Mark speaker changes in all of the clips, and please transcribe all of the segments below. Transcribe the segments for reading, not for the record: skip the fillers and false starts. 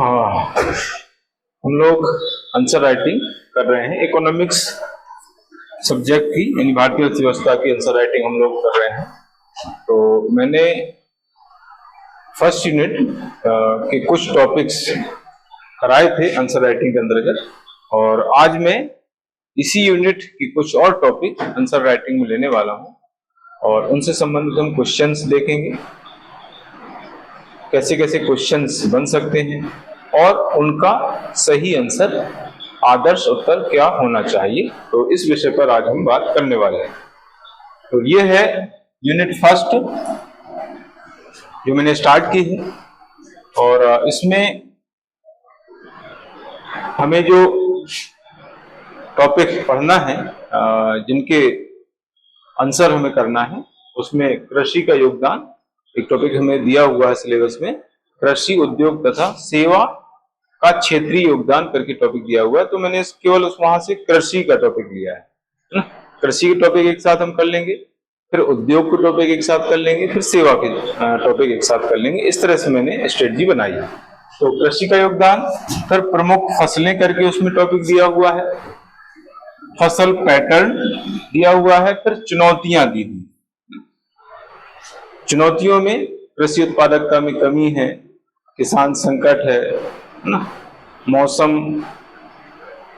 Speaker 1: हाँ, हम लोग आंसर राइटिंग कर रहे हैं इकोनॉमिक्स सब्जेक्ट की, यानी भारतीय अर्थव्यवस्था की आंसर राइटिंग हम लोग कर रहे हैं। तो मैंने फर्स्ट यूनिट के कुछ टॉपिक्स कराए थे आंसर राइटिंग के अंतर्गत, और आज मैं इसी यूनिट के कुछ और टॉपिक आंसर राइटिंग में लेने वाला हूं और उनसे संबंधित हम क्वेश्चंस देखेंगे, कैसे कैसे क्वेश्चंस बन सकते हैं और उनका सही आंसर, आदर्श उत्तर क्या होना चाहिए। तो इस विषय पर आज हम बात करने वाले हैं। तो ये है यूनिट फर्स्ट जो मैंने स्टार्ट की है, और इसमें हमें जो टॉपिक पढ़ना है, जिनके आंसर हमें करना है, उसमें कृषि का योगदान एक टॉपिक हमें दिया हुआ है सिलेबस में। कृषि उद्योग तथा सेवा का क्षेत्रीय योगदान करके टॉपिक दिया हुआ है, तो मैंने केवल वहां से कृषि का टॉपिक लिया है ना। कृषि के टॉपिक एक साथ हम कर लेंगे, फिर उद्योग के टॉपिक एक साथ कर लेंगे, फिर सेवा के टॉपिक एक साथ कर लेंगे। इस तरह से मैंने स्ट्रेटजी बनाई है। तो कृषि का योगदान, फिर प्रमुख फसलें करके उसमें टॉपिक दिया हुआ है, फसल पैटर्न दिया हुआ है, फिर चुनौतियां दी हुई। चुनौतियों में कृषि उत्पादकता में कमी है, किसान संकट है ना, मौसम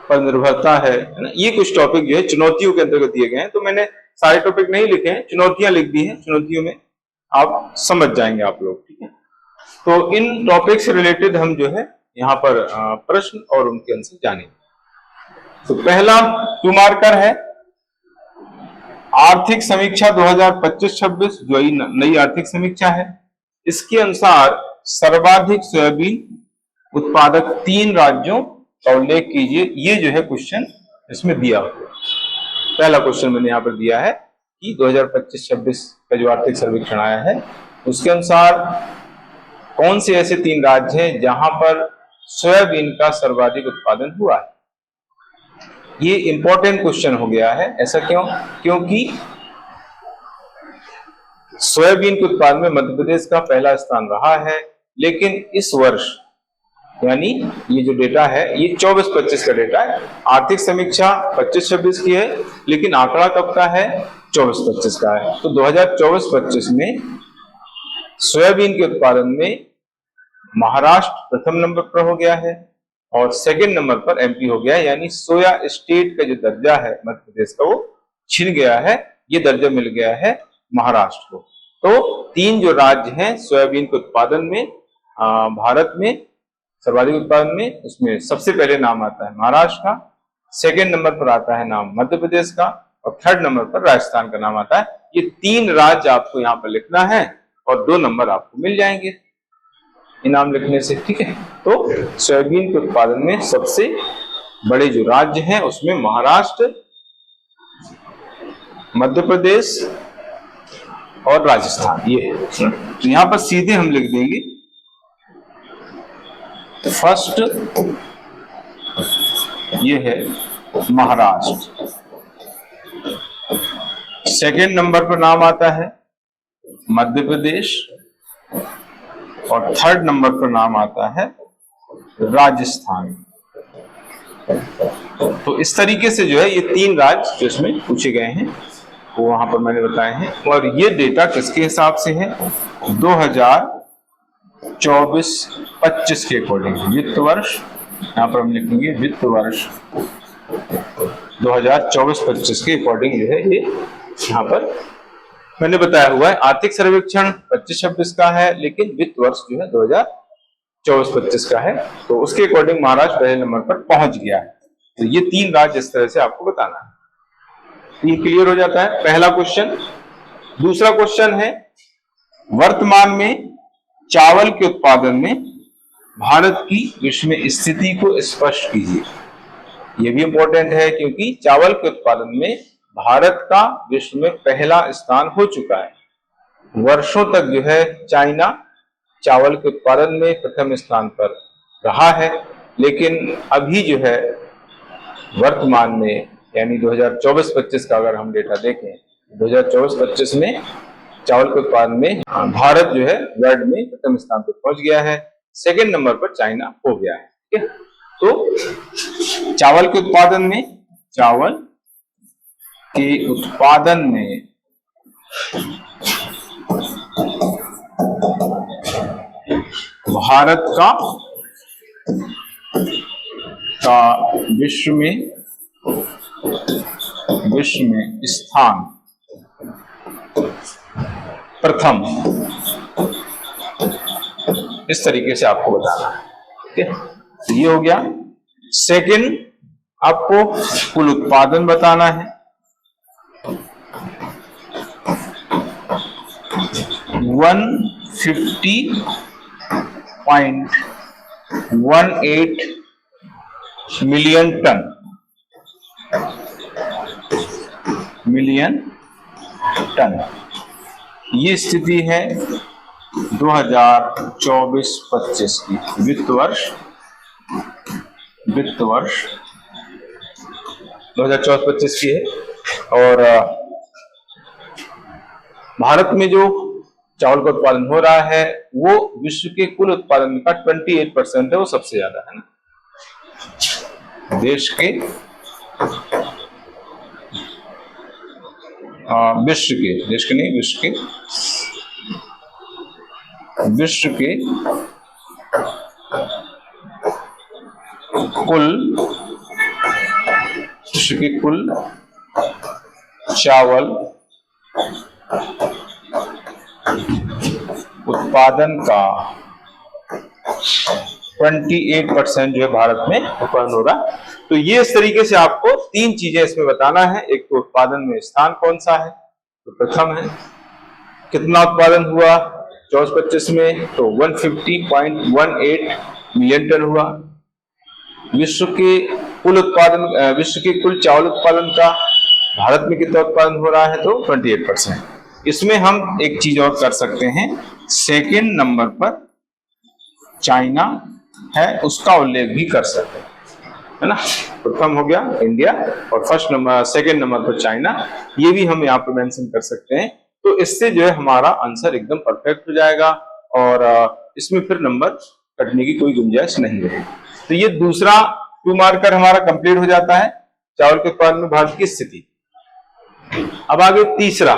Speaker 1: पर निर्भरता है ना। ये कुछ टॉपिक जो है चुनौतियों के अंतर्गत दिए गए हैं। तो मैंने सारे टॉपिक नहीं लिखे हैं, चुनौतियां लिख दी हैं। चुनौतियों में आप समझ जाएंगे आप लोग, ठीक है। तो इन टॉपिक से रिलेटेड हम जो है यहाँ पर प्रश्न और उनके आंसर जानेंगे। तो पहला 2 मार्कर है आर्थिक समीक्षा 2025-26, जो नई आर्थिक समीक्षा है। इसके अनुसार सर्वाधिक सोयाबीन उत्पादक 3 राज्यों का उल्लेख कीजिए। ये जो है क्वेश्चन इसमें दिया हुआ। पहला क्वेश्चन मैंने यहाँ पर दिया है कि 2025-26 का जो आर्थिक सर्वेक्षण आया है, उसके अनुसार कौन से ऐसे 3 राज्य हैं जहां पर सोयाबीन का सर्वाधिक उत्पादन हुआ है। ये इंपॉर्टेंट क्वेश्चन हो गया है। ऐसा क्यों? क्योंकि सोयाबीन के उत्पादन में मध्य प्रदेश का पहला स्थान रहा है, लेकिन इस वर्ष, यानी ये जो डेटा है ये 24-25 का डेटा है। आर्थिक समीक्षा 25-26 की है, लेकिन आंकड़ा कब का है? 24-25 का है। तो 2024-25 में सोयाबीन के उत्पादन में महाराष्ट्र प्रथम नंबर पर हो गया है और सेकंड नंबर पर एमपी हो गया है। यानी सोया स्टेट का जो दर्जा है मध्य प्रदेश का, वो छिन गया है। ये दर्जा मिल गया है महाराष्ट्र को। तो 3 जो राज्य हैं सोयाबीन के उत्पादन में, भारत में सर्वाधिक उत्पादन में, उसमें सबसे पहले नाम आता है महाराष्ट्र का, सेकंड नंबर पर आता है नाम मध्य प्रदेश का, और थर्ड नंबर पर राजस्थान का नाम आता है। ये 3 राज्य आपको यहाँ पर लिखना है और 2 नंबर आपको मिल जाएंगे इनाम लिखने से, ठीक है। तो सोयाबीन के उत्पादन में सबसे बड़े जो राज्य हैं उसमें महाराष्ट्र, मध्य प्रदेश और राजस्थान, ये है। तो यहां पर सीधे हम लिख देंगे फर्स्ट, ये है महाराष्ट्र। सेकंड नंबर पर नाम आता है मध्य प्रदेश और थर्ड नंबर पर नाम आता है राजस्थान। तो इस तरीके से जो है ये 3 राज्य जो इसमें पूछे गए हैं वो वहां पर मैंने बताए हैं। और ये डेटा किसके हिसाब से है? 2024-25 के अकॉर्डिंग, वित्त वर्ष, यहाँ पर हम लिखेंगे वित्त वर्ष 2024-25 के अकॉर्डिंग जो है ये यहाँ पर मैंने बताया हुआ है। आर्थिक सर्वेक्षण 25-26 का है, लेकिन वित्त वर्ष जो है 2024-25 का है। तो उसके अकॉर्डिंग महाराष्ट्र पहले नंबर पर पहुंच गया है। तो ये 3 राज्य इस तरह से आपको बताना है। ये क्लियर हो जाता है पहला क्वेश्चन। दूसरा क्वेश्चन है वर्तमान में चावल के उत्पादन में भारत की विश्व में स्थिति को स्पष्ट कीजिए। ये भी इंपॉर्टेंट है, क्योंकि चावल के उत्पादन में भारत का विश्व में पहला स्थान हो चुका है। वर्षों तक जो है चाइना चावल के उत्पादन में प्रथम स्थान पर रहा है, लेकिन अभी जो है वर्तमान में, यानी 2024-25 का अगर हम डेटा देखें, 2024-25 में चावल के उत्पादन में भारत जो है वर्ल्ड में प्रथम स्थान पर पहुंच गया है। सेकंड नंबर पर चाइना हो गया है। ठीक है, तो चावल के उत्पादन में भारत का विश्व में स्थान प्रथम, इस तरीके से आपको बताना है। ठीक है, तो ये हो गया। सेकंड, आपको कुल उत्पादन बताना है। 150.18 मिलियन टन, ये स्थिति है 2024-25 की, वित्त वर्ष 2024-25 की है। और भारत में जो चावल का उत्पादन हो रहा है वो विश्व के कुल उत्पादन का 28% है, वो सबसे ज्यादा है ना। देश के विश्व के कुल चावल उत्पादन का 28% जो है भारत में उत्पादन हो रहा है। तो ये इस तरीके से आपको तीन चीजें इसमें बताना है। एक तो उत्पादन में स्थान कौन सा है, तो प्रथम है। कितना उत्पादन हुआ 24-25 में, तो 150.18 मिलियन टन हुआ। विश्व के कुल चावल उत्पादन का भारत में कितना उत्पादन हो रहा है, तो 28%। इसमें हम एक चीज और कर सकते हैं, सेकंड नंबर पर चाइना है उसका उल्लेख भी कर सकते हैं, है ना। प्रथम हो गया इंडिया और सेकंड नंबर पर चाइना, ये भी हम यहाँ पे मेंशन कर सकते हैं। तो इससे जो है हमारा आंसर एकदम परफेक्ट हो जाएगा और इसमें फिर नंबर कटने की कोई गुंजाइश नहीं रहेगी। तो ये दूसरा 2 मार्कर हमारा कंप्लीट हो जाता है, चावल के उत्पादन में भारत की स्थिति। अब आगे तीसरा,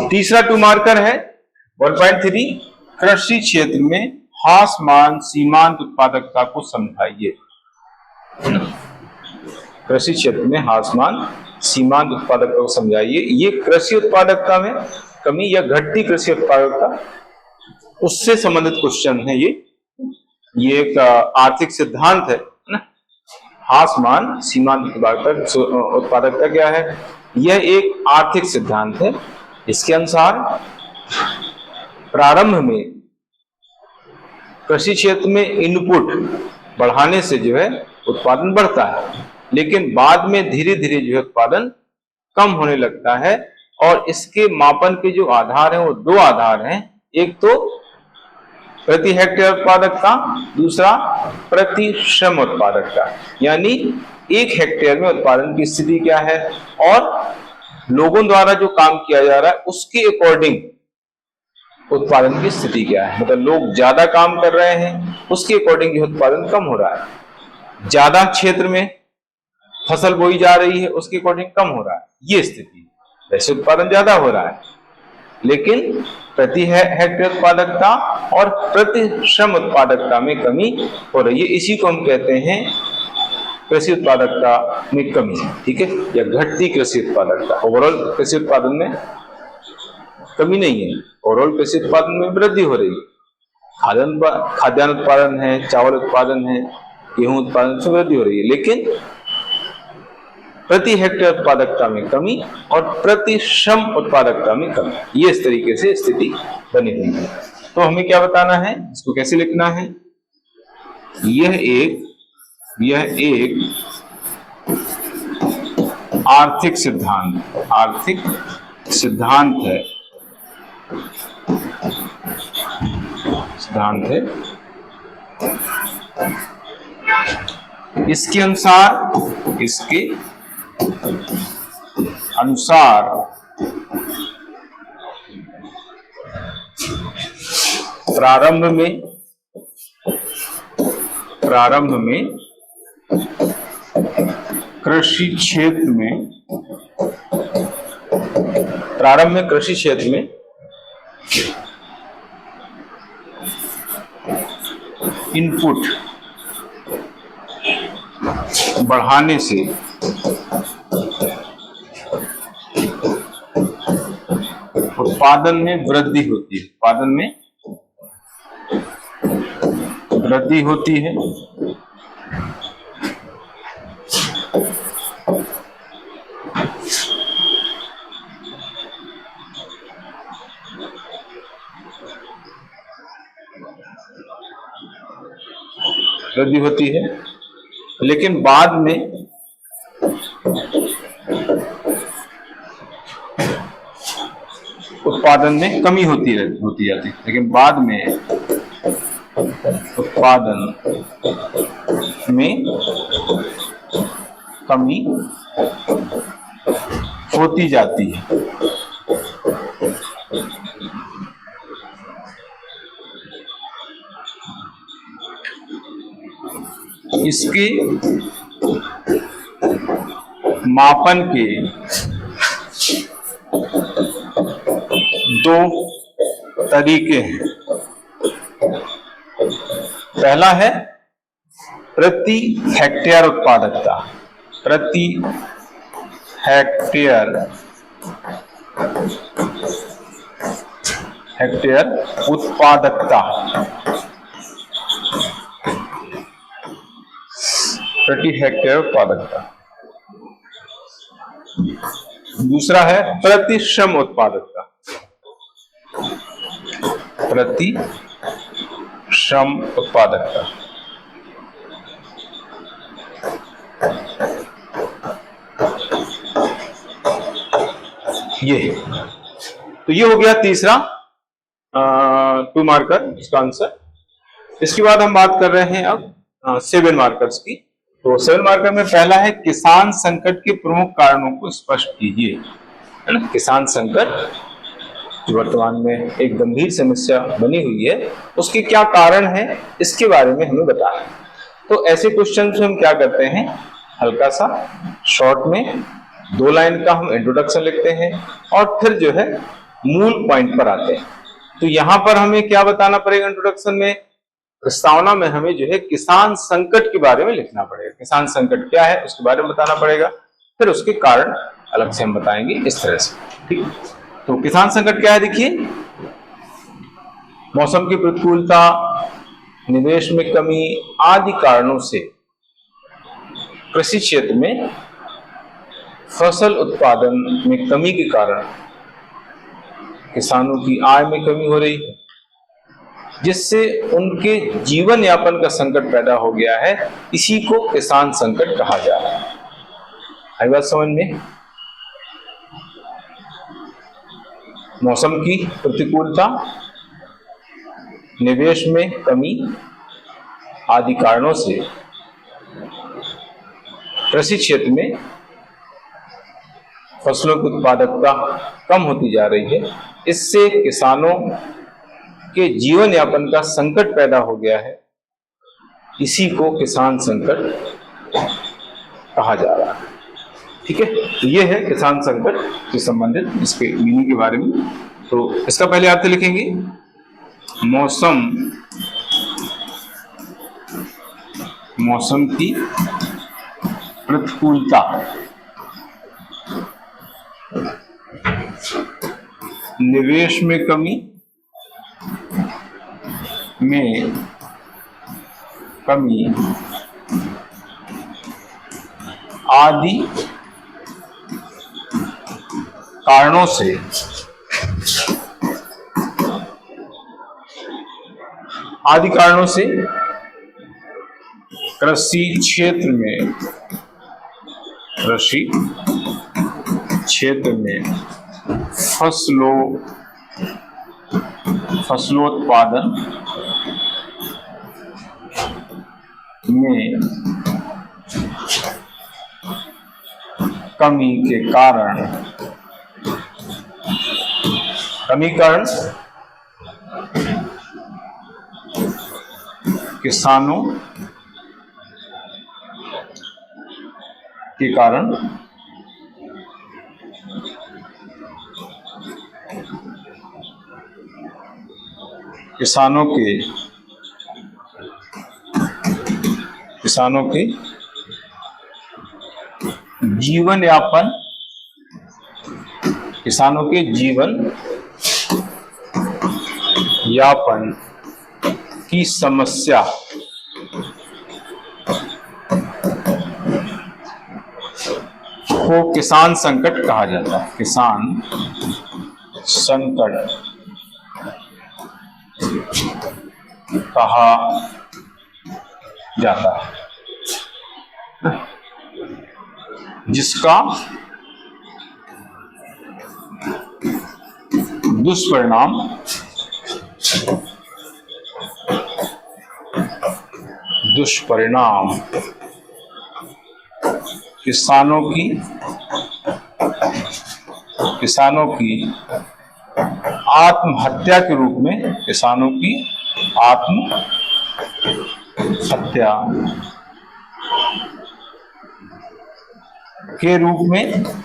Speaker 1: तीसरा 2 मार्कर है 1.3, कृषि क्षेत्र में हासमान सीमांत उत्पादकता को समझाइए। कृषि क्षेत्र में हासमान सीमांत उत्पादकता को समझाइए। ये कृषि उत्पादकता में कमी या घटती कृषि उत्पादकता, उससे संबंधित क्वेश्चन है ये एक आर्थिक सिद्धांत है ना। हासमान सीमांत उत्पादकता क्या है, यह एक आर्थिक सिद्धांत है। इसके अनुसार प्रारंभ में कृषि क्षेत्र में इनपुट बढ़ाने से जो है उत्पादन बढ़ता है, लेकिन बाद में धीरे धीरे जो है उत्पादन कम होने लगता है। और इसके मापन के जो आधार हैं वो 2 आधार हैं, एक तो प्रति हेक्टेयर उत्पादकता, दूसरा प्रति श्रम उत्पादकता। यानी 1 हेक्टेयर में उत्पादन की स्थिति क्या है और लोगों द्वारा जो काम किया जा रहा है उसके अकॉर्डिंग उत्पादन की स्थिति क्या है। मतलब लोग ज्यादा काम कर रहे हैं, उसके अकॉर्डिंग उत्पादन कम हो रहा है। ज्यादा क्षेत्र में फसल बोई जा रही है, उसके अकॉर्डिंग कम हो रहा है, ये स्थिति। वैसे उत्पादन ज्यादा हो रहा है, लेकिन प्रति हेक्टेयर उत्पादकता और प्रति श्रम उत्पादकता में कमी हो रही है। इसी को हम कहते हैं कृषि उत्पादकता में कमी, ठीक है, या घटती कृषि उत्पादकता। ओवरऑल कृषि उत्पादन में कमी नहीं है, ओवरऑल कृषि उत्पादन में वृद्धि हो रही है। खाद्यान्न उत्पादन है, चावल उत्पादन है, गेहूं उत्पादन से वृद्धि हो रही है, लेकिन प्रति हेक्टेयर उत्पादकता में कमी और प्रति श्रम उत्पादकता में कमी, ये इस तरीके से स्थिति बनी हुई है। तो हमें क्या बताना है, इसको कैसे लिखना है। यह एक आर्थिक सिद्धांत है इसके अनुसार प्रारंभ में कृषि क्षेत्र में इनपुट बढ़ाने से उत्पादन में वृद्धि होती है। लेकिन बाद में उत्पादन में कमी होती जाती है। लेकिन बाद में उत्पादन में कमी होती जाती है। इसके मापन के दो तरीके हैं। पहला है प्रति हेक्टेयर उत्पादकता। प्रति हेक्टेयर उत्पादकता। प्रति हेक्टेयर उत्पादकता। दूसरा है प्रति श्रम उत्पादकता। प्रति श्रम उत्पादकता। तो ये हो गया तीसरा 2 मार्कर इसका आंसर। इसके बाद हम बात कर रहे हैं अब 7 मार्कर्स की। तो 7 मार्कर में पहला है किसान संकट के प्रमुख कारणों को स्पष्ट कीजिए, है ना। किसान संकट जो वर्तमान में एक गंभीर समस्या बनी हुई है, उसके क्या कारण है इसके बारे में हमें बताना। तो ऐसे क्वेश्चन से हम क्या करते हैं, हल्का सा शॉर्ट में 2 लाइन का हम इंट्रोडक्शन लिखते हैं और फिर जो है मूल पॉइंट पर आते हैं। तो यहां पर हमें क्या बताना पड़ेगा, इंट्रोडक्शन में, प्रस्तावना में हमें जो है किसान संकट के बारे में लिखना पड़ेगा। किसान संकट क्या है उसके बारे में बताना पड़ेगा, फिर उसके कारण अलग से हम बताएंगे इस तरह से, ठीक। तो किसान संकट क्या है, देखिए, मौसम की प्रतिकूलता, निवेश में कमी आदि कारणों से कृषि क्षेत्र में फसल उत्पादन में कमी के कारण किसानों की आय में कमी हो रही है, जिससे उनके जीवन यापन का संकट पैदा हो गया है। इसी को किसान संकट कहा जा रहा है। आई बात समझ में? मौसम की प्रतिकूलता, निवेश में कमी आदि कारणों से कृषि क्षेत्र में फसलों की उत्पादकता कम होती जा रही है। इससे किसानों के जीवन यापन का संकट पैदा हो गया है। इसी को किसान संकट कहा जा रहा है, ठीक है। तो ये है किसान संकट से संबंधित इसके मीनिंग के बारे में। तो इसका पहले अर्थ लिखेंगे, मौसम की प्रतिकूलता, निवेश में कमी आदि कारणों से कृषि क्षेत्र में फसलोत्पादन में कमी के कारण किसानों के कारण किसानों के जीवन यापन की समस्या को किसान संकट कहा जाता है। किसान संकट कहा जाता है, जिसका दुष्परिणाम किसानों की आत्महत्या के रूप में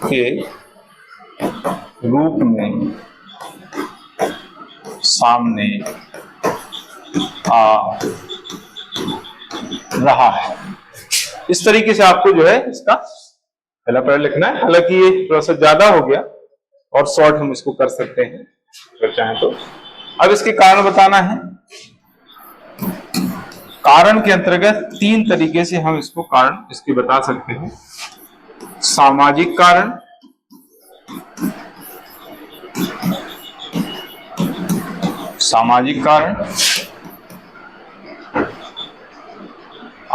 Speaker 1: के रूप में सामने आ रहा है। इस तरीके से आपको जो है इसका पहला पैरा लिखना है। हालांकि ये प्रोसेस ज्यादा हो गया और शॉर्ट हम इसको कर सकते हैं अगर चाहें तो। अब इसके कारण बताना है। कारण के अंतर्गत 3 तरीके से हम इसको कारण इसके बता सकते हैं। सामाजिक कारण,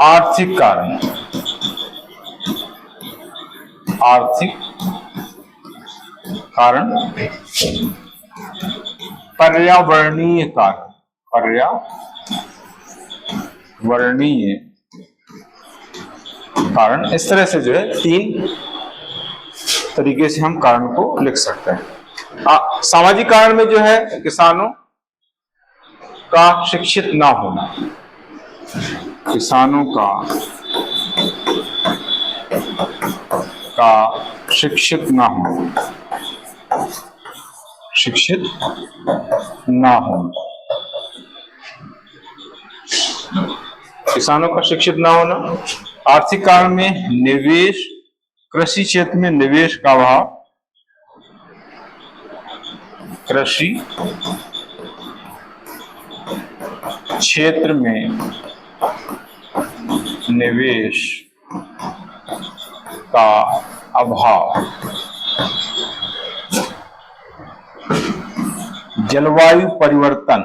Speaker 1: आर्थिक कारण, पर्यावरणीय कारण। इस तरह से जो है 3 तरीके से हम कारण को लिख सकते हैं। सामाजिक कारण में जो है किसानों का शिक्षित ना होना, शिक्षित ना होना, किसानों का शिक्षित ना होना। आर्थिक कारण में निवेश, कृषि क्षेत्र में निवेश का अभाव, कृषि क्षेत्र में निवेश का अभाव, जलवायु परिवर्तन,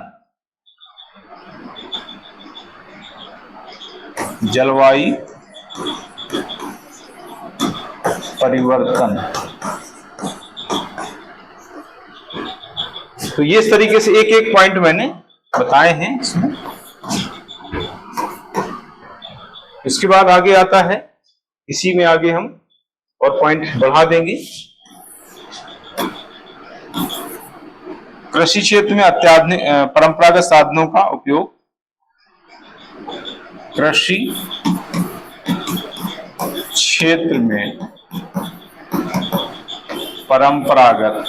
Speaker 1: तो ये इस तरीके से एक एक पॉइंट मैंने बताए हैं इसमें। इसके बाद आगे आता है, इसी में आगे हम और पॉइंट बढ़ा देंगे। कृषि क्षेत्र में अत्याधुनिक परंपरागत साधनों का उपयोग, कृषि क्षेत्र में परंपरागत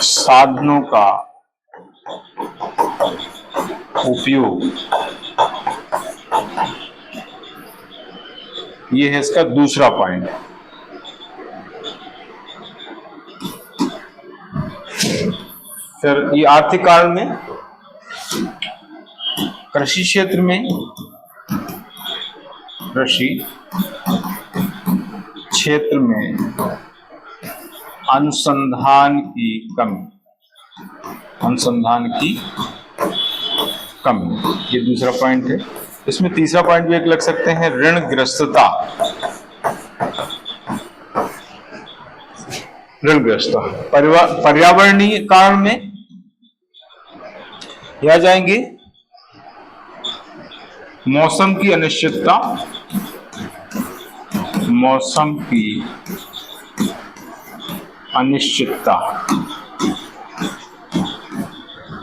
Speaker 1: साधनों का उपयोग, ये है इसका दूसरा पॉइंट। फिर ये आर्थिक कारण में कृषि क्षेत्र में अनुसंधान की कमी, ये दूसरा पॉइंट है। इसमें तीसरा पॉइंट भी एक लग सकते हैं, ऋणग्रस्तता। पर्यावरणीय कारण में यह जाएंगे मौसम की अनिश्चितता, मौसम की अनिश्चितता,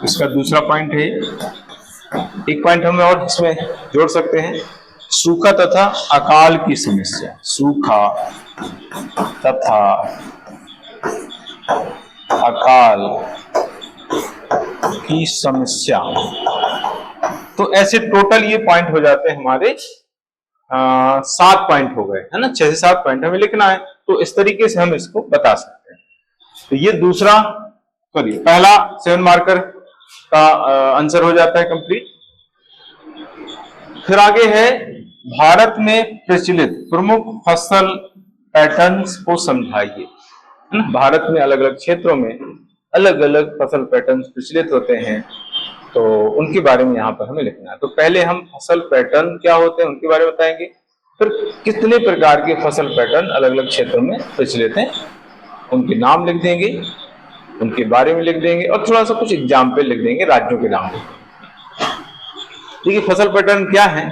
Speaker 1: इसका दूसरा पॉइंट है। एक पॉइंट हम और इसमें जोड़ सकते हैं, सूखा तथा अकाल की समस्या, सूखा तथा अकाल की समस्या। तो ऐसे टोटल ये पॉइंट हो जाते हैं हमारे 7 पॉइंट हो गए, है ना। 6 से 7 पॉइंट हमें लिखना है, तो इस तरीके से हम इसको बता सकते हैं। तो ये दूसरा, सॉरी, पहला 7 मार्कर का आंसर हो जाता है कंप्लीट। फिर आगे है, भारत में प्रचलित प्रमुख फसल पैटर्न्स को समझाइए। भारत में अलग अलग क्षेत्रों में अलग अलग फसल पैटर्न्स प्रचलित होते हैं, तो उनके बारे में यहाँ पर हमें लिखना है। तो पहले हम फसल पैटर्न क्या होते हैं उनके बारे में बताएंगे, फिर कितने प्रकार के फसल पैटर्न अलग अलग क्षेत्रों में प्रचलित हैं उनके नाम लिख देंगे, उनके बारे में लिख देंगे, और थोड़ा सा कुछ एग्जाम्पल लिख देंगे, राज्यों के नाम। देखिए फसल पैटर्न क्या है,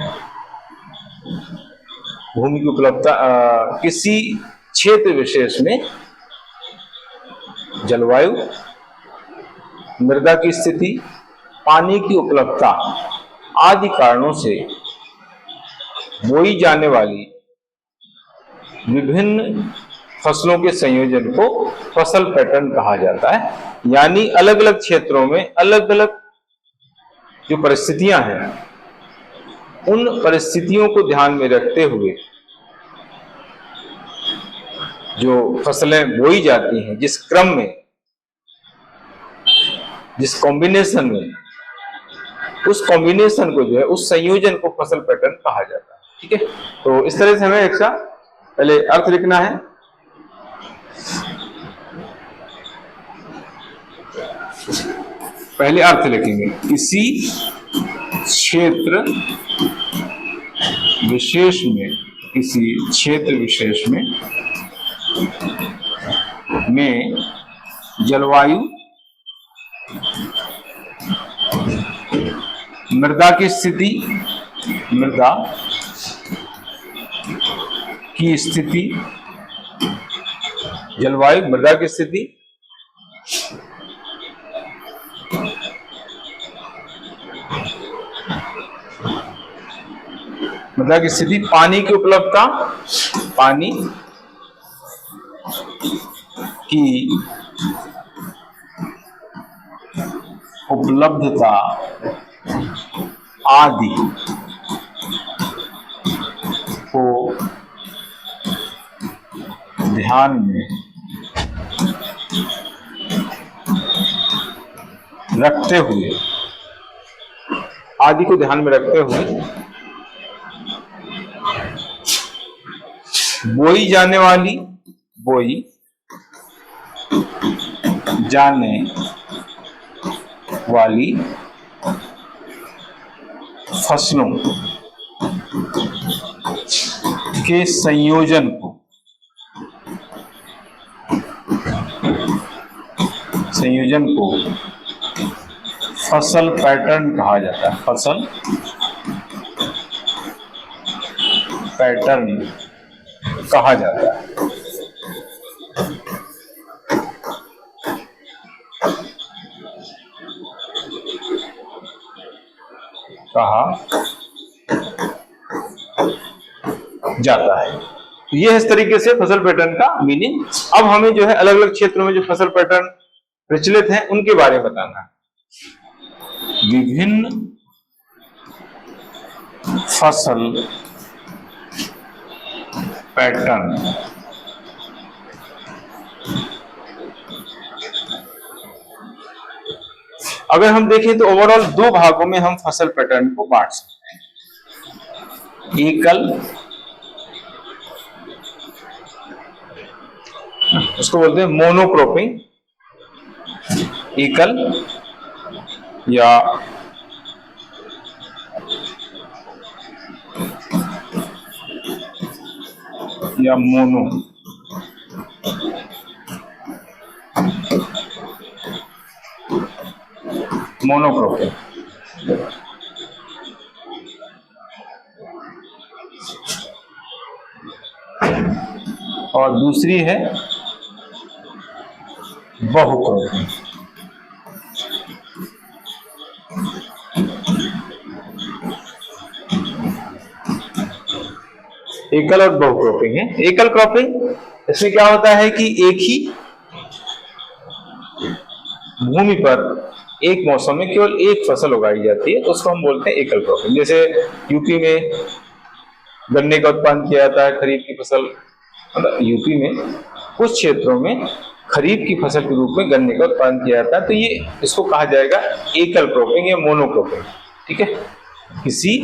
Speaker 1: भूमि की उपलब्धता, किसी क्षेत्र विशेष में जलवायु, मृदा की स्थिति, पानी की उपलब्धता आदि कारणों से बोई जाने वाली विभिन्न फसलों के संयोजन को फसल पैटर्न कहा जाता है। यानी अलग अलग क्षेत्रों में अलग अलग जो परिस्थितियां हैं, उन परिस्थितियों को ध्यान में रखते हुए जो फसलें बोई जाती हैं, जिस क्रम में, जिस कॉम्बिनेशन में, उस कॉम्बिनेशन को जो है, उस संयोजन को फसल पैटर्न कहा जाता है। ठीक है, तो इस तरह से हमें एक सा पहले अर्थ लिखना है। पहले अर्थ लिखेंगे, किसी क्षेत्र विशेष में, किसी क्षेत्र विशेष में जलवायु, मृदा की स्थिति, मृदा की स्थिति, जलवायु, मृदा की स्थिति, मृदा की स्थिति, पानी की उपलब्धता, पानी की उपलब्धता आदि को ध्यान में रखते हुए, आदि को ध्यान में रखते हुए बोई जाने वाली फसलों के संयोजन को फसल पैटर्न कहा जाता है। फसल पैटर्न कहा जाता है। कहा जाता है। ये इस तरीके से फसल पैटर्न का मीनिंग। अब हमें जो है अलग अलग क्षेत्रों में जो फसल पैटर्न प्रचलित हैं उनके बारे में बताना है। विभिन्न फसल पैटर्न अगर हम देखें तो ओवरऑल 2 भागों में हम फसल पैटर्न को बांट सकते हैं। एकल, उसको बोलते हैं मोनोक्रॉपिंग, एकल या मोनोक्रॉपिंग। और दूसरी है बहुक्रॉपिंग। एकल और बहुक्रॉपिंग है। एकल क्रॉपिंग, इसमें क्या होता है कि एक ही भूमि पर एक मौसम में केवल एक फसल उगाई जाती है, तो उसको हम बोलते हैं एकल क्रॉपिंग। जैसे यूपी में गन्ने का उत्पादन किया जाता है, खरीफ की फसल, मतलब यूपी में कुछ क्षेत्रों में खरीफ की फसल के रूप में गन्ने का उत्पादन किया जाता है, तो ये इसको कहा जाएगा एकल क्रॉपिंग या मोनोक्रॉपिंग। ठीक है, किसी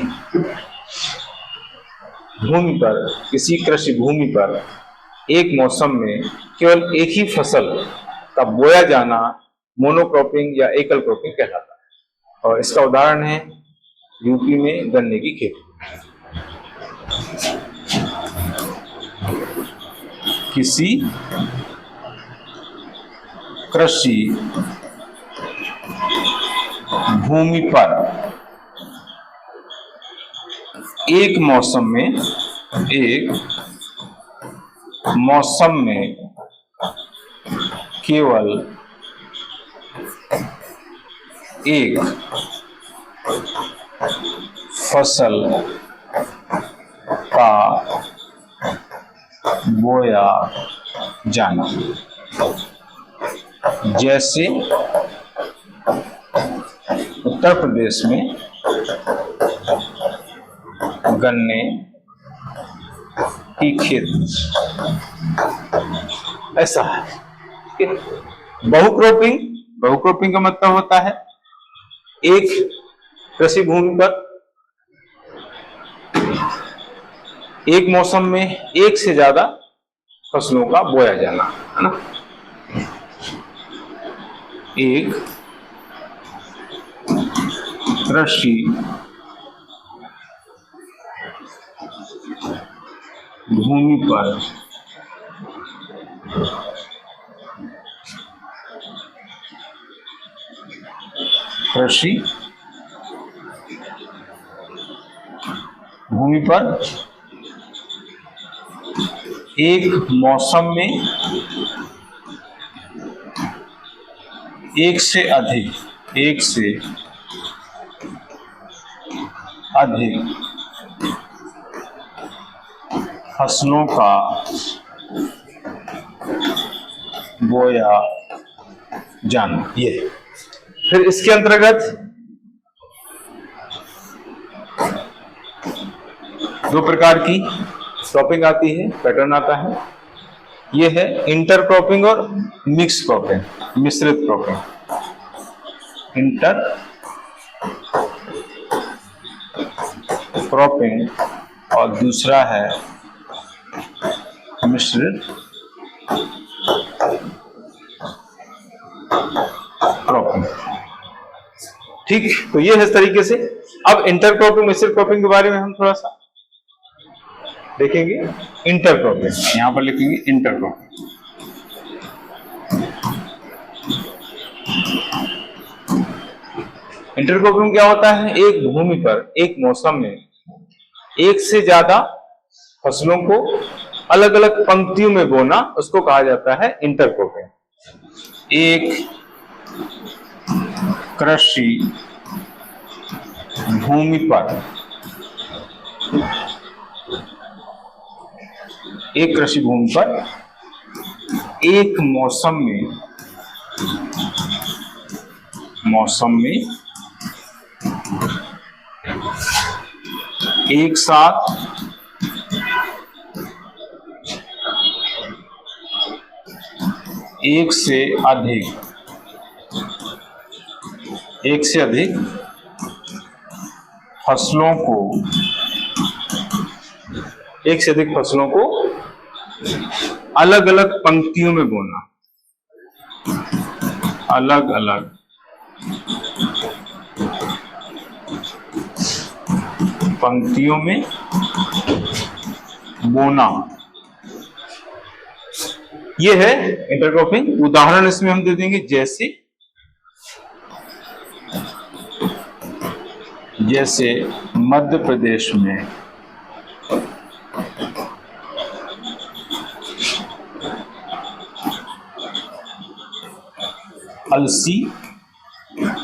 Speaker 1: भूमि पर, किसी कृषि भूमि पर एक मौसम में केवल एक ही फसल का बोया जाना मोनोक्रॉपिंग या एकल क्रॉपिंग कहलाता है। और इसका उदाहरण है यूपी में गन्ने की खेती। किसी कृषि भूमि पर एक मौसम में केवल एक फसल का बोया जाना। जैसे उत्तर प्रदेश में गन्ने की खेती, ऐसा है। बहुक्रॉपिंग का मतलब होता है एक कृषि भूमि पर एक मौसम में एक से ज्यादा फसलों का बोया जाना, है ना। एक कृषि भूमि पर एक मौसम में एक से अधिक फसलों का बोया जाना। ये फिर इसके अंतर्गत दो प्रकार की क्रॉपिंग आती है, पैटर्न आता है। ये है इंटर क्रॉपिंग और मिक्स क्रॉपिंग, मिश्रित क्रॉपिंग। इंटर क्रॉपिंग और दूसरा है मिश्रित क्रॉपिंग। ठीक, तो ये है इस तरीके से। अब इंटर क्रॉपिंग, मिश्रित क्रॉपिंग के बारे में हम थोड़ा सा देखेंगे। इंटर क्रॉपिंग, यहां पर लिखेंगे इंटर क्रॉपिंग। इंटर क्रॉपिंग क्या होता है? एक भूमि पर एक मौसम में एक से ज्यादा फसलों को अलग अलग पंक्तियों में बोना, उसको कहा जाता है इंटर क्रॉपिंग। एक कृषि भूमि पर एक मौसम में एक साथ एक से अधिक फसलों को अलग अलग पंक्तियों में बोना, अलग अलग पंक्तियों में बोना, ये है इंटरक्रॉपिंग। उदाहरण इसमें हम दे देंगे, जैसे मध्य प्रदेश में अलसी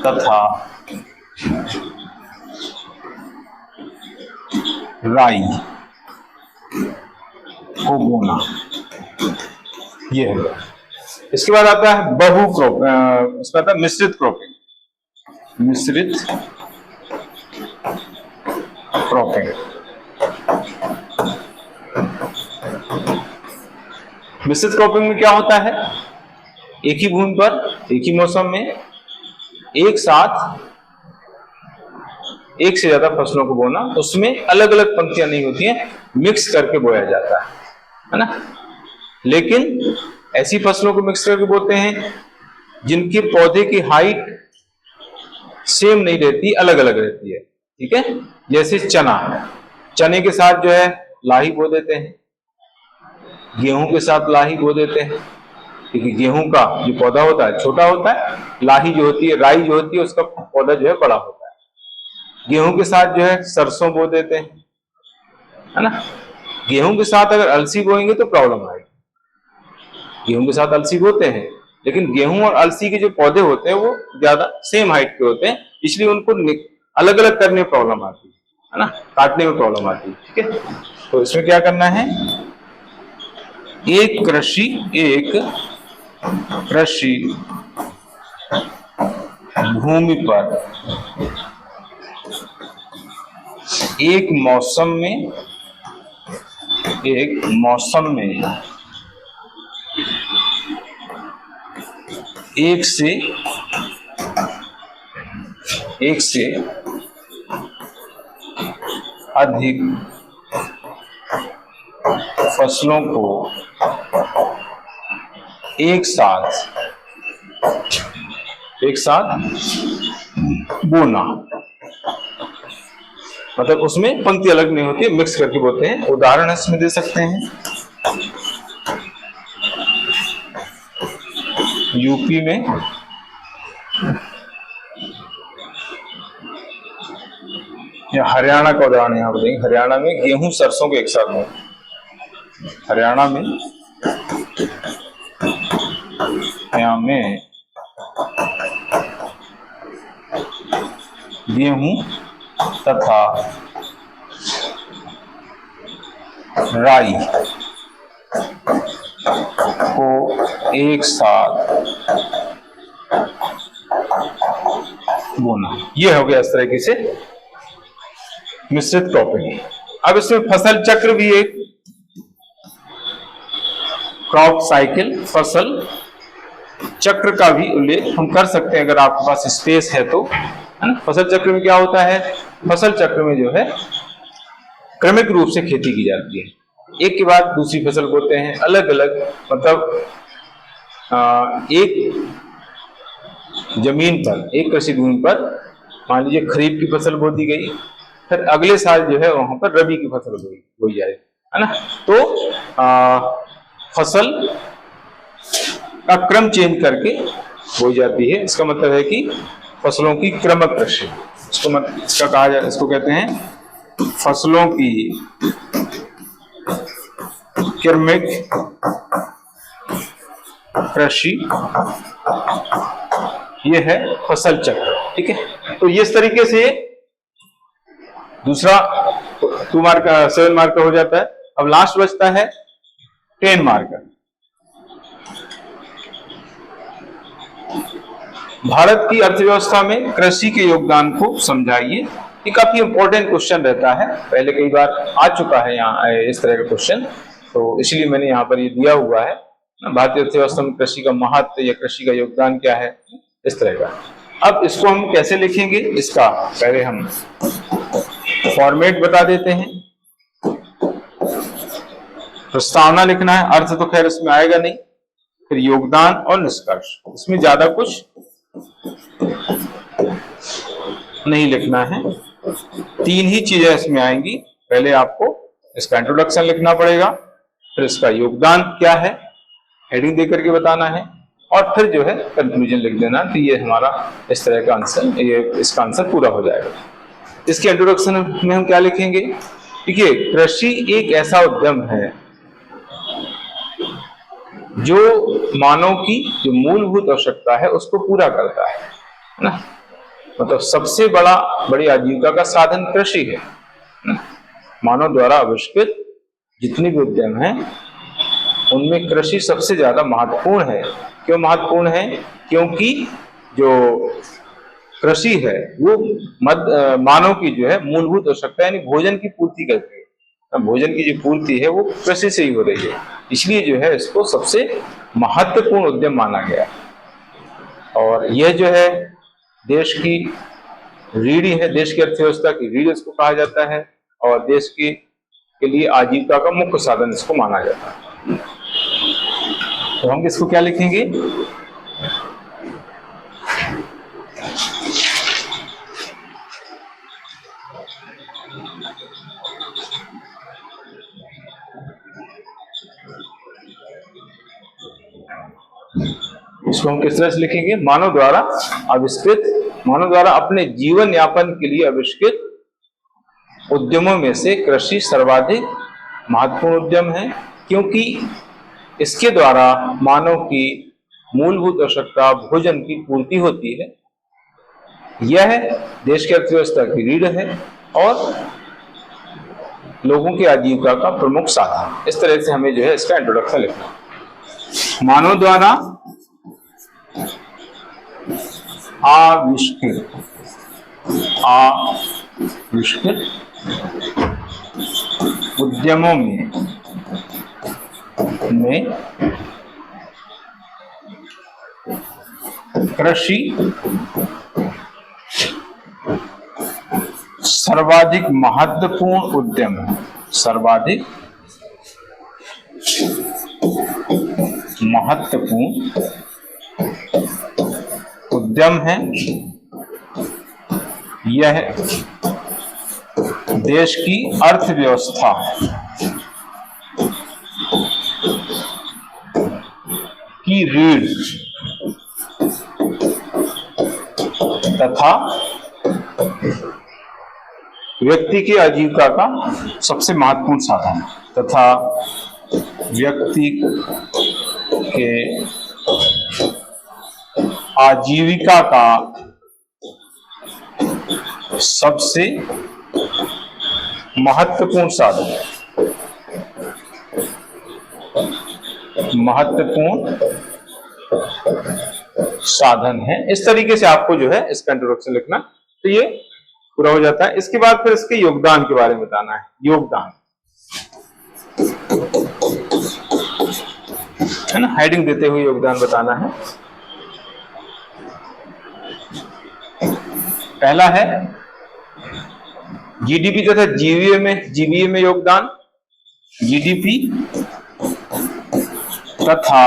Speaker 1: तथा राई को बोना, ये है। इसके बाद आता है बहु क्रॉप, इसका आता है मिश्रित क्रॉपिंग। मिश्रित क्रॉपिंग, मिश्रित क्रॉपिंग में क्या होता है, एक ही भूमि पर एक ही मौसम में एक साथ एक से ज्यादा फसलों को बोना, उसमें अलग अलग पंक्तियां नहीं होती हैं, मिक्स करके बोया जाता है ना। लेकिन ऐसी फसलों को मिक्स करके बोते हैं जिनके पौधे की हाइट सेम नहीं रहती, अलग अलग रहती है, ठीक है। जैसे चना, चने के साथ जो है लाही बो देते हैं, गेहूं के साथ लाही बो देते हैं, क्योंकि गेहूं का जो पौधा होता है छोटा होता है, लाही जो होती है, राई जो होती है, उसका पौधा जो है बड़ा होता है। गेहूं के साथ जो है सरसों बो देते हैं, है ना। गेहूं के साथ अगर अलसी बोएंगे तो प्रॉब्लम आएगी। गेहूं के साथ अलसी बोते हैं, लेकिन गेहूं और अलसी के जो पौधे होते हैं वो ज्यादा सेम हाइट के होते हैं, इसलिए उनको अलग अलग करने में प्रॉब्लम आती है ना, काटने में प्रॉब्लम आती है, ठीक है। तो इसमें क्या करना है, एक कृषि भूमि पर एक मौसम में एक से अधिक फसलों को एक साथ बोना, मतलब उसमें पंक्ति अलग नहीं होती है, मिक्स करके बोते हैं। उदाहरण इसमें दे सकते हैं, यूपी में या हरियाणा का उदाहरण यहाँ पर देंगे। हरियाणा में गेहूं सरसों को एक साथ बोना, हरियाणा में गेहूं तथा राई को एक साथ बोना, ये हो गया इस तरीके से मिश्रित क्रॉपिंग। अब इसमें फसल चक्र भी एक क्रॉप साइकिल, फसल चक्र का भी उल्लेख हम कर सकते हैं अगर आपके पास स्पेस है तो, है ना। फसल चक्र में क्या होता है, फसल चक्र में जो है क्रमिक रूप से खेती की जाती है, एक के बाद दूसरी फसल बोते हैं, अलग अलग, मतलब एक जमीन पर, एक कृषि भूमि पर मान लीजिए खरीफ की फसल बो दी गई, फिर अगले साल जो है वहां पर रबी की फसल बोई जाए, है ना। तो फसल का क्रम चेंज करके बोई जाती है, इसका मतलब है कि फसलों की क्रमक कृषि, इसका कहा जाए, इसको कहते हैं फसलों की क्रमिक कृषि, ये है फसल चक्र, ठीक है। तो ये इस तरीके से दूसरा 2 मार्क का 7 मार्क का हो जाता है। अब लास्ट बचता है 10 मार्क का। भारत की अर्थव्यवस्था में कृषि के योगदान को समझाइए, ये काफी इंपॉर्टेंट क्वेश्चन रहता है, पहले कई बार आ चुका है यहाँ इस तरह का क्वेश्चन, तो इसलिए मैंने यहाँ पर ये दिया हुआ है, भारतीय अर्थव्यवस्था में कृषि का महत्व या कृषि का योगदान क्या है, इस तरह का। अब इसको हम कैसे लिखेंगे, इसका पहले हम फॉर्मेट बता देते हैं। प्रस्तावना लिखना है, अर्थ तो खैर इसमें आएगा नहीं, फिर योगदान और निष्कर्ष, इसमें ज्यादा कुछ नहीं लिखना है, 3 ही चीजें इसमें आएंगी। पहले आपको इसका इंट्रोडक्शन लिखना पड़ेगा, फिर इसका योगदान क्या है हेडिंग देकर के बताना है, और फिर जो है कंक्लूजन लिख देना। तो ये हमारा इस तरह का आंसर, ये इसका आंसर पूरा हो जाएगा। इसके इंट्रोडक्शन में हम क्या लिखेंगे, देखिए कृषि एक ऐसा उद्यम है जो मानव की जो मूलभूत आवश्यकता है उसको पूरा करता है ना। मतलब सबसे बड़ी आजीविका का साधन कृषि है ना? मानव द्वारा आविष्कृत जितने भी उद्यम हैं उनमें कृषि सबसे ज्यादा महत्वपूर्ण है। क्यों महत्वपूर्ण है? क्योंकि जो कृषि है वो मानव की जो है मूलभूत आवश्यकता यानी भोजन की पूर्ति करती है। भोजन की जो पूर्ति है वो कृषि से ही हो रही है, इसलिए जो है इसको सबसे महत्वपूर्ण उद्यम माना गया। और यह जो है देश की रीढ़ है, देश की अर्थव्यवस्था की रीढ़ इसको कहा जाता है और देश के लिए आजीविका का मुख्य साधन इसको माना जाता है। तो हम इसको क्या लिखेंगे? इसको हम किस तरह से लिखेंगे? मानव द्वारा अपने जीवन यापन के लिए आविष्कृत उद्यमों में से कृषि सर्वाधिक महत्वपूर्ण उद्यम है, क्योंकि इसके द्वारा मानव की मूलभूत आवश्यकता भोजन की पूर्ति होती है। यह देश की अर्थव्यवस्था की रीढ़ है और लोगों की आजीविका का प्रमुख साधन। इस तरह से हमें जो है इसका इंट्रोडक्शन लिखना। मानव द्वारा आविष्कृत उद्यमों में कृषि सर्वाधिक महत्वपूर्ण उद्यम है। सर्वाधिक महत्वपूर्ण उद्यम है। यह देश की अर्थव्यवस्था की रीढ़ तथा व्यक्ति की आजीविका का सबसे महत्वपूर्ण साधन तथा व्यक्ति के आजीविका का सबसे महत्वपूर्ण साधन है। इस तरीके से आपको जो है इसका इंट्रोडक्शन लिखना, तो ये पूरा हो जाता है। इसके बाद फिर इसके योगदान के बारे में बताना है। योगदान है ना, हेडिंग देते हुए योगदान बताना है। पहला है जीडीपी तथा जीवीए में योगदान। जीडीपी तथा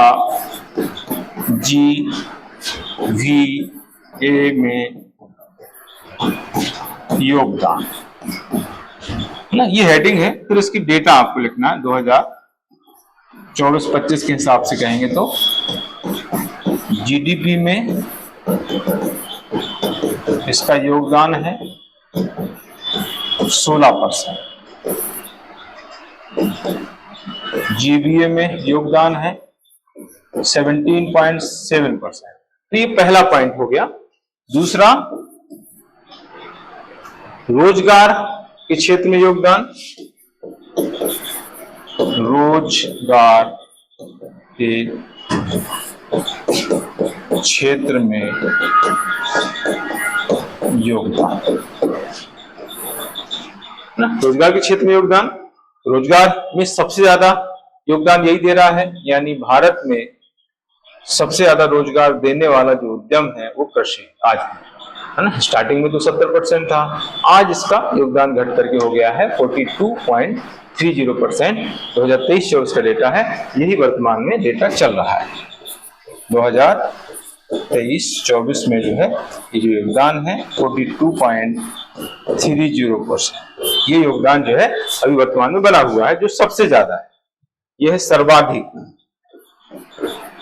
Speaker 1: जीवीए में योगदान ना, ये हेडिंग है। फिर इसकी डेटा आपको लिखना है 2024-25 के हिसाब से कहेंगे तो जीडीपी में इसका योगदान है 16%। जीवीए में योगदान है 17.7%। तो ये पहला पॉइंट हो गया। दूसरा, रोजगार के क्षेत्र में योगदान। रोजगार के क्षेत्र में योगदान ना, रोजगार के क्षेत्र में योगदान। रोजगार में सबसे ज्यादा योगदान यही दे रहा है, यानी भारत में सबसे ज्यादा रोजगार देने वाला जो उद्यम है वो कृषि आज है ना। स्टार्टिंग में तो 70% था, आज इसका योगदान घट करके हो गया है 42.30%। 2023-24 का डेटा है, यही वर्तमान में डेटा चल रहा है। 2023-24 में जो है ये जो योगदान है 42.30%, ये योगदान जो है अभी वर्तमान में बना हुआ है, जो सबसे ज्यादा है। यह है सर्वाधिक,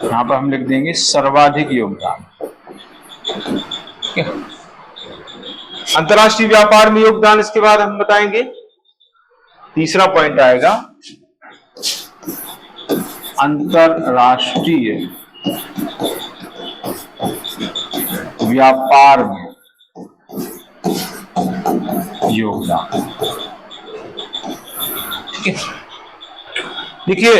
Speaker 1: यहां पर हम लिख देंगे सर्वाधिक योगदान। अंतर्राष्ट्रीय व्यापार में योगदान इसके बाद हम बताएंगे। तीसरा पॉइंट आएगा अंतरराष्ट्रीय व्यापार में योगदान। ठीक है, देखिए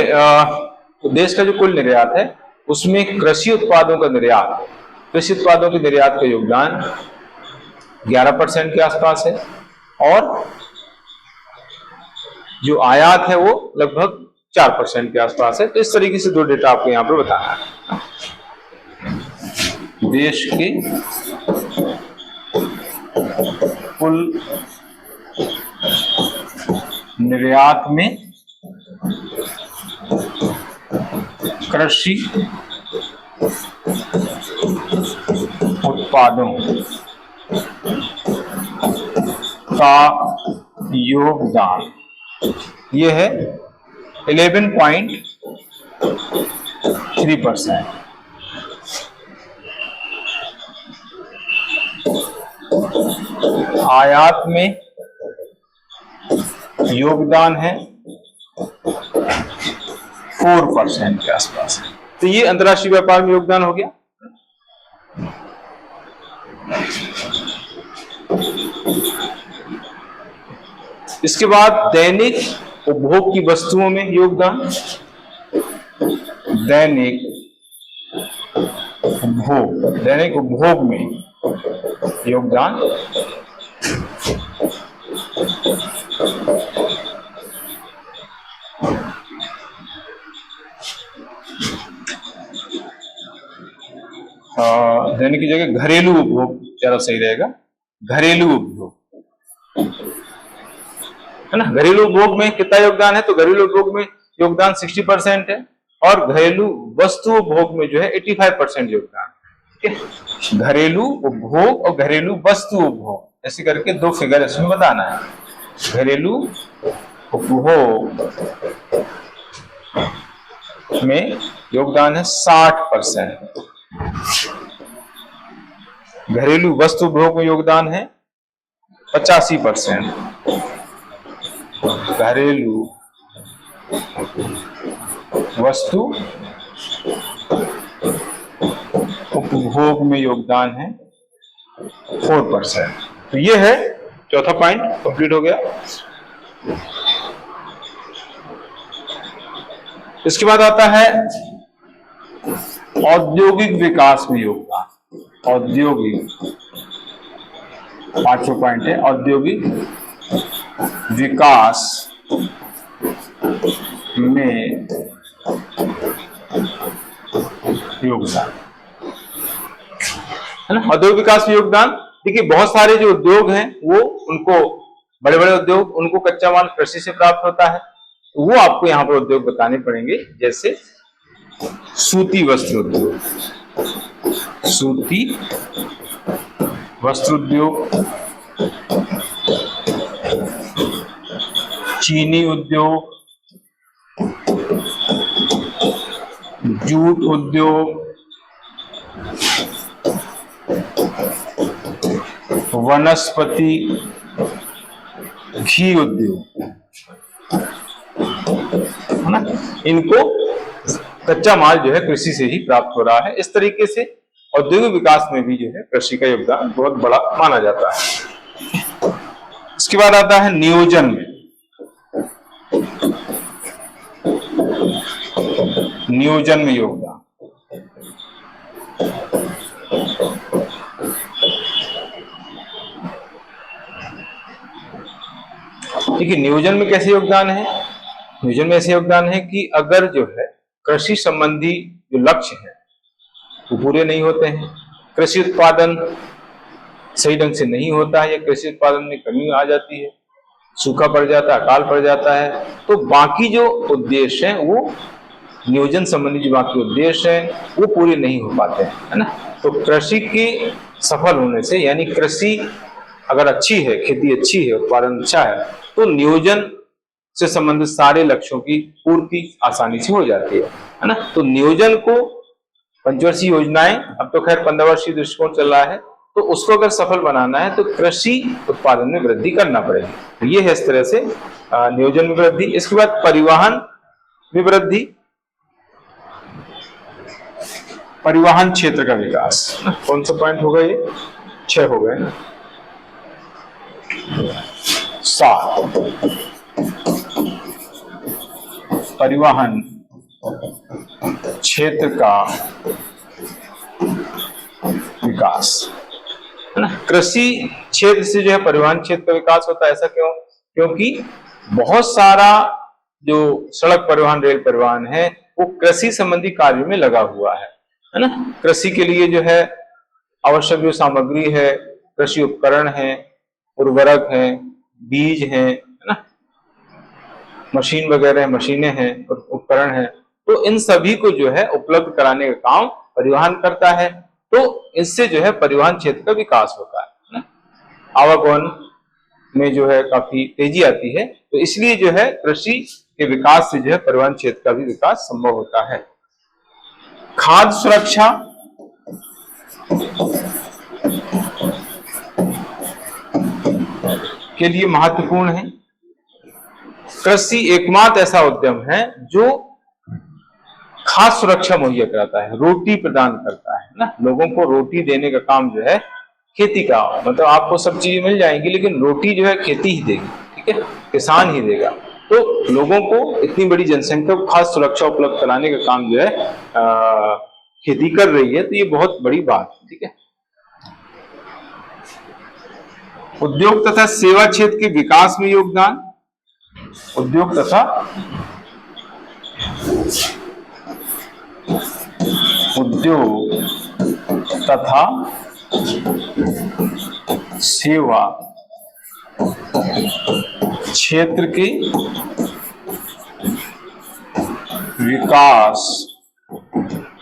Speaker 1: देश का जो कुल निर्यात है उसमें कृषि उत्पादों का निर्यात, कृषि उत्पादों के निर्यात का योगदान 11% के आसपास है, और जो आयात है वो लगभग 4% के आसपास है। तो इस तरीके से दो डेटा आपको यहां पर बताना है। देश के कुल निर्यात में कृषि उत्पादों का योगदान ये है 11.3%। आयात में योगदान है 4% के आसपास है। तो ये अंतर्राष्ट्रीय व्यापार में योगदान हो गया। इसके बाद दैनिक उपभोग की वस्तुओं में योगदान, दैनिक उपभोग में योगदान दैनिक की जगह घरेलू उपभोग ज्यादा सही रहेगा। घरेलू उपभोग है ना, घरेलू उपभोग में कितना योगदान है? तो घरेलू उपभोग में योगदान 60% है, और घरेलू वस्तु उपभोग में जो है 85% योगदान। ठीक है, घरेलू उपभोग और घरेलू वस्तु उपभोग ऐसे करके दो फिगर इसमें बताना है। घरेलू उपभोग में योगदान है 60%, घरेलू वस्तु उपभोग में योगदान है 85%, घरेलू वस्तु उपभोग में योगदान है 4%। तो ये है चौथा पॉइंट कंप्लीट हो गया। इसके बाद आता है औद्योगिक विकास में योगदान। औद्योगिक, पांचवा पॉइंट है औद्योगिक विकास में योगदान, है ना। औद्योगिक विकास में योगदान, देखिए बहुत सारे जो उद्योग हैं वो उनको बड़े बड़े उद्योग, उनको कच्चा माल कृषि से प्राप्त होता है, तो वो आपको यहाँ पर उद्योग बताने पड़ेंगे। जैसे सूती वस्त्र उद्योग, सूती वस्त्र उद्योग, चीनी उद्योग, जूट उद्योग, वनस्पति घी उद्योग, है ना। इनको कच्चा माल जो है कृषि से ही प्राप्त हो रहा है। इस तरीके से औद्योगिक विकास में भी जो है कृषि का योगदान बहुत बड़ा माना जाता है। इसके बाद आता है नियोजन में। नियोजन में योगदान, देखिए नियोजन में कैसे योगदान है? नियोजन में ऐसे योगदान है कि अगर जो है कृषि संबंधी जो लक्ष्य है वो पूरे नहीं होते हैं, कृषि उत्पादन सही ढंग से नहीं होता है, या कृषि उत्पादन में कमी आ जाती है, सूखा पड़ जाता है, अकाल पड़ जाता है, तो बाकी जो उद्देश्य हैं वो नियोजन संबंधी जो बाकी उद्देश्य हैं वो पूरे नहीं हो पाते हैं, है ना। तो कृषि के सफल होने से, यानी कृषि अगर अच्छी है, खेती अच्छी है, उत्पादन अच्छा है, तो नियोजन से संबंधित सारे लक्ष्यों की पूर्ति आसानी से हो जाती है ना। तो नियोजन को, पंचवर्षीय योजनाएं, अब तो खैर 15 वर्षीय दृष्टिकोण चल रहा है, तो उसको अगर सफल बनाना है तो कृषि उत्पादन में वृद्धि करना पड़ेगी। तो ये है इस तरह से नियोजन में वृद्धि। इसके बाद परिवहन में वृद्धि। परिवहन क्षेत्र का विकास। कौन सा पॉइंट होगा ये? 6 हो गए ना। 7 परिवहन क्षेत्र का विकास, है ना। कृषि क्षेत्र से जो है परिवहन क्षेत्र का विकास होता है। ऐसा क्यों? क्योंकि बहुत सारा जो सड़क परिवहन, रेल परिवहन है वो कृषि संबंधी कार्य में लगा हुआ है ना। कृषि के लिए जो है आवश्यक जो सामग्री है, कृषि उपकरण है, उर्वरक है, बीज है ना, मशीन वगैरह, मशीनें हैं, उपकरण है, तो इन सभी को जो है उपलब्ध कराने का काम परिवहन करता है। तो इससे जो है परिवहन क्षेत्र का विकास होता है ना। आवागमन में जो है काफी तेजी आती है, तो इसलिए जो है कृषि के विकास से जो है परिवहन क्षेत्र का भी विकास संभव होता है। खाद्य सुरक्षा के लिए महत्वपूर्ण है। कृषि एकमात्र ऐसा उद्यम है जो खाद्य सुरक्षा मुहैया कराता है, रोटी प्रदान करता है ना। लोगों को रोटी देने का काम जो है खेती का, मतलब आपको सब चीजें मिल जाएंगी लेकिन रोटी जो है खेती ही देगी, ठीक है, किसान ही देगा। तो लोगों को, इतनी बड़ी जनसंख्या को खाद्य सुरक्षा उपलब्ध कराने का काम जो है खेती कर रही है, तो ये बहुत बड़ी बात है, ठीक है। उद्योग तथा सेवा क्षेत्र के विकास में योगदान। उद्योग तथा सेवा क्षेत्र के विकास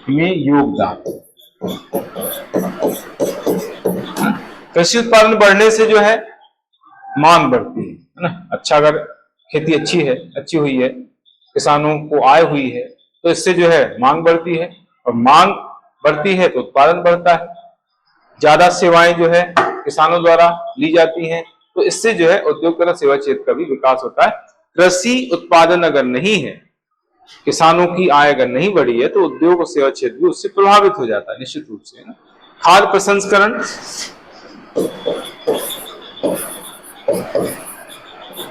Speaker 1: में योगदान। कृषि उत्पादन बढ़ने से जो है मांग बढ़ती है ना। अच्छा, अगर खेती अच्छी हुई है, किसानों को आय हुई है, तो इससे जो है मांग बढ़ती है, और मांग बढ़ती है तो उत्पादन बढ़ता है। ज्यादा सेवाएं जो है किसानों द्वारा ली जाती हैं, तो इससे जो है उद्योग तथा सेवा क्षेत्र का भी विकास होता है। कृषि उत्पादन अगर नहीं है, किसानों की आय अगर नहीं बढ़ी है, तो उद्योग और सेवा क्षेत्र भी उससे प्रभावित हो जाता है निश्चित रूप से, है ना। खाद्य प्रसंस्करण,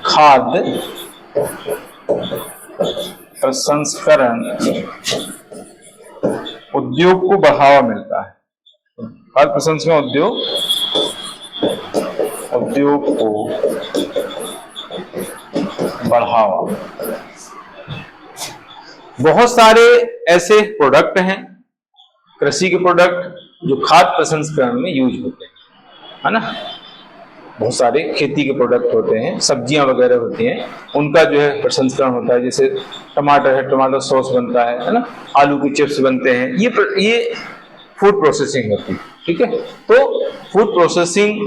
Speaker 1: खाद्य प्रसंस्करण उद्योग को बढ़ावा मिलता है। खाद्य प्रसंस्करण उद्योग को बढ़ावा। बहुत सारे ऐसे प्रोडक्ट हैं, कृषि के प्रोडक्ट जो खाद्य प्रसंस्करण में यूज होते हैं, है ना। बहुत सारे खेती के प्रोडक्ट होते हैं, सब्जियां वगैरह होती हैं, उनका जो है प्रसंस्करण होता है। जैसे टमाटर है, टमाटर सॉस बनता है ना, आलू के चिप्स बनते हैं, ये फूड प्रोसेसिंग होती है, ठीक है। तो फूड प्रोसेसिंग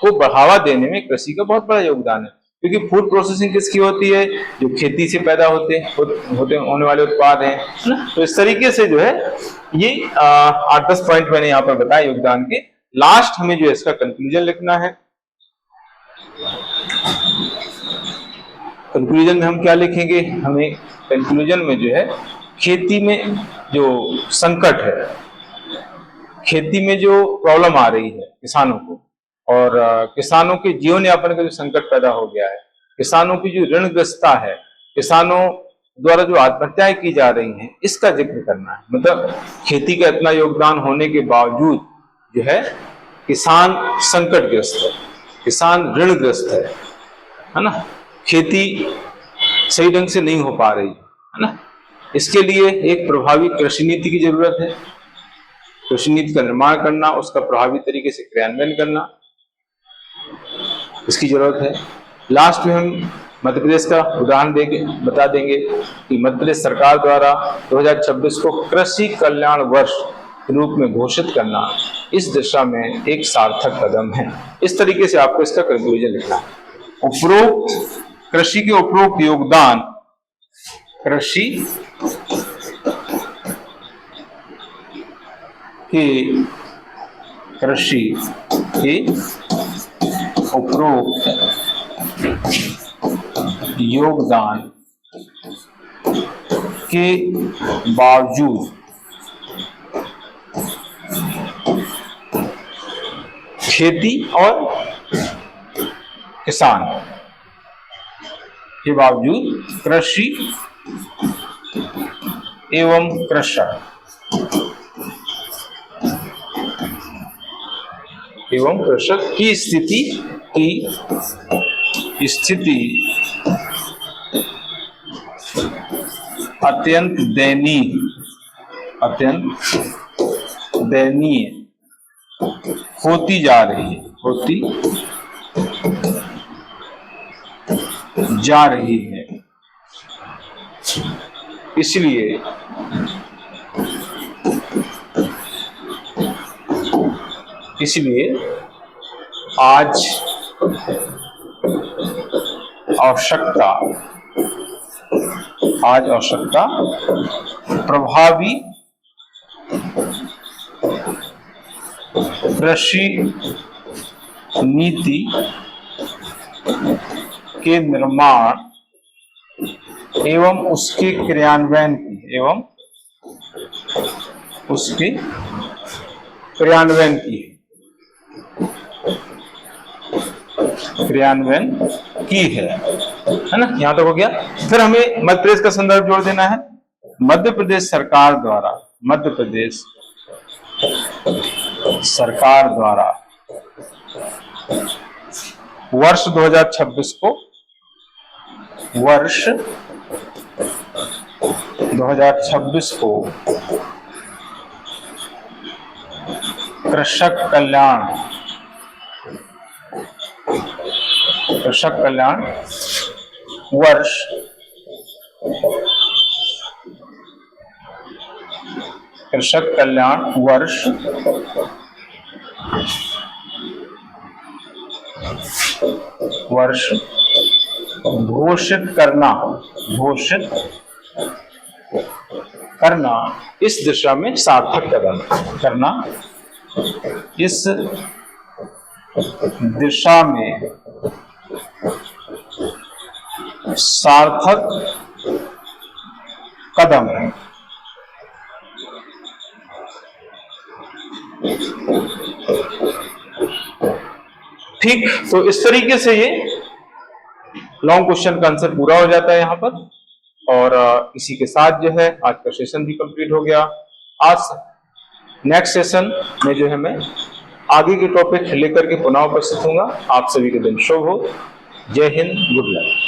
Speaker 1: को बढ़ावा देने में कृषि का बहुत बड़ा योगदान है, क्योंकि फूड प्रोसेसिंग किसकी होती है? जो खेती से पैदा होने वाले उत्पाद हैं ना। तो इस तरीके से जो है ये 8-10 पॉइंट मैंने यहाँ पर बताया योगदान के। लास्ट हमें जो है इसका कंक्लूजन लिखना है। कंक्लूजन में हम क्या लिखेंगे? हमें कंक्लूजन में जो है खेती में जो संकट है, खेती में जो प्रॉब्लम आ रही है किसानों को, और किसानों के जीवन यापन का जो संकट पैदा हो गया है, किसानों की जो ऋणग्रस्तता है, किसानों द्वारा जो आत्महत्याएं की जा रही हैं, इसका जिक्र करना है। मतलब खेती का इतना योगदान होने के बावजूद जो है किसान संकटग्रस्त है, किसान ऋणग्रस्त है ना। खेती सही ढंग से नहीं हो पा रही है ना। इसके लिए एक प्रभावी कृषि नीति की जरूरत है। कृषि नीति का निर्माण करना, उसका प्रभावी तरीके से क्रियान्वयन करना, इसकी जरूरत है। लास्ट में हम मध्य प्रदेश का उदाहरण बता देंगे कि मध्य प्रदेश सरकार द्वारा 2026 को कृषि कल्याण वर्ष के रूप में घोषित करना इस दिशा में एक सार्थक कदम है। इस तरीके से आपको इसका कंक्लूजन लिखना है। उपरोक्त कृषि के उपरोक्त योगदान, कृषि के उपरोक्त योगदान के बावजूद खेती और किसान के बावजूद कृषि एवं कृषक की स्थिति अत्यंत दयनीय होती जा रही है। इसलिए आज आवश्यकता प्रभावी कृषि नीति के निर्माण एवं उसके क्रियान्वयन की है ना। यहां तक हो गया। फिर हमें मध्य प्रदेश का संदर्भ जोड़ देना है। मध्य प्रदेश सरकार द्वारा वर्ष 2026 को कृषक कल्याण वर्ष घोषित करना इस दिशा में सार्थक कदम करना, इस दिशा में सार्थक कदम है। ठीक, तो इस तरीके से ये लॉन्ग क्वेश्चन का आंसर पूरा हो जाता है यहाँ पर। और इसी के साथ जो है आज का सेशन भी कंप्लीट हो गया। आज नेक्स्ट सेशन में जो है मैं आगे के टॉपिक लेकर के पुनः उपस्थित हूँगा। आप सभी के दिन शुभ हो। जय हिंद, गुड लक।